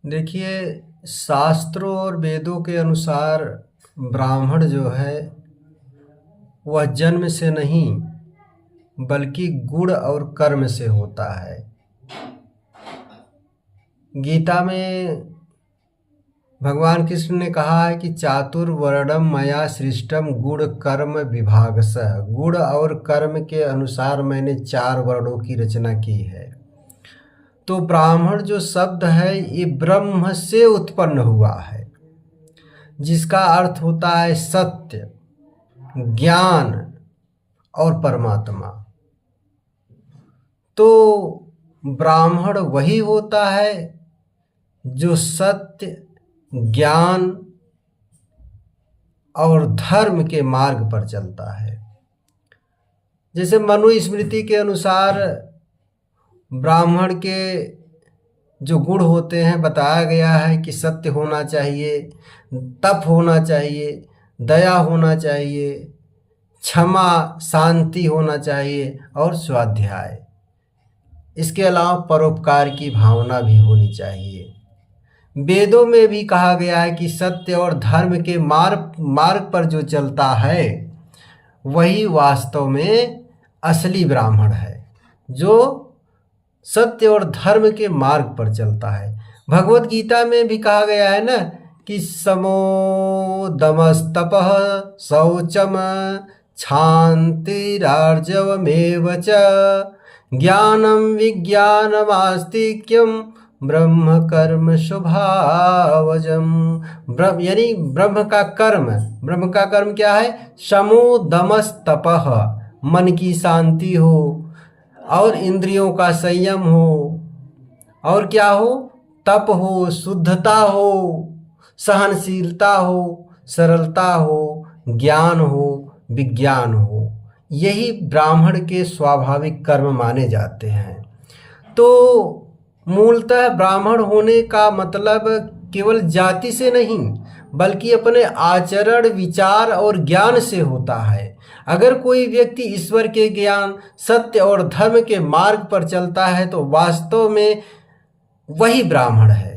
देखिए, शास्त्रों और वेदों के अनुसार ब्राह्मण जो है वह जन्म से नहीं बल्कि गुण और कर्म से होता है। गीता में भगवान कृष्ण ने कहा है कि चातुर्वर्णम मया सृष्टम गुण कर्म विभागशः। गुण और कर्म के अनुसार मैंने 4 वर्णों की रचना की है। तो ब्राह्मण जो शब्द है ये ब्रह्म से उत्पन्न हुआ है, जिसका अर्थ होता है सत्य, ज्ञान और परमात्मा। तो ब्राह्मण वही होता है जो सत्य, ज्ञान और धर्म के मार्ग पर चलता है। जैसे मनुस्मृति के अनुसार ब्राह्मण के जो गुण होते हैं बताया गया है कि सत्य होना चाहिए, तप होना चाहिए, दया होना चाहिए, क्षमा, शांति होना चाहिए और स्वाध्याय। इसके अलावा परोपकार की भावना भी होनी चाहिए। वेदों में भी कहा गया है कि सत्य और धर्म के मार्ग पर जो चलता है वही वास्तव में असली ब्राह्मण है, जो सत्य और धर्म के मार्ग पर चलता है। भगवत गीता में भी कहा गया है ना कि समो दमस्तपः शौचम क्षान्तिरार्जवमेव च ज्ञानम विज्ञानमास्तिक्यम ब्रह्म कर्म स्वभावजम। यानी ब्रह्म का कर्म क्या है? समो दमस्तपः, मन की शांति हो और इंद्रियों का संयम हो, और क्या हो? तप हो, शुद्धता हो, सहनशीलता हो, सरलता हो, ज्ञान हो, विज्ञान हो। यही ब्राह्मण के स्वाभाविक कर्म माने जाते हैं। तो मूलतः ब्राह्मण होने का मतलब केवल जाति से नहीं बल्कि अपने आचरण, विचार और ज्ञान से होता है। अगर कोई व्यक्ति ईश्वर के ज्ञान, सत्य और धर्म के मार्ग पर चलता है तो वास्तव में वही ब्राह्मण है।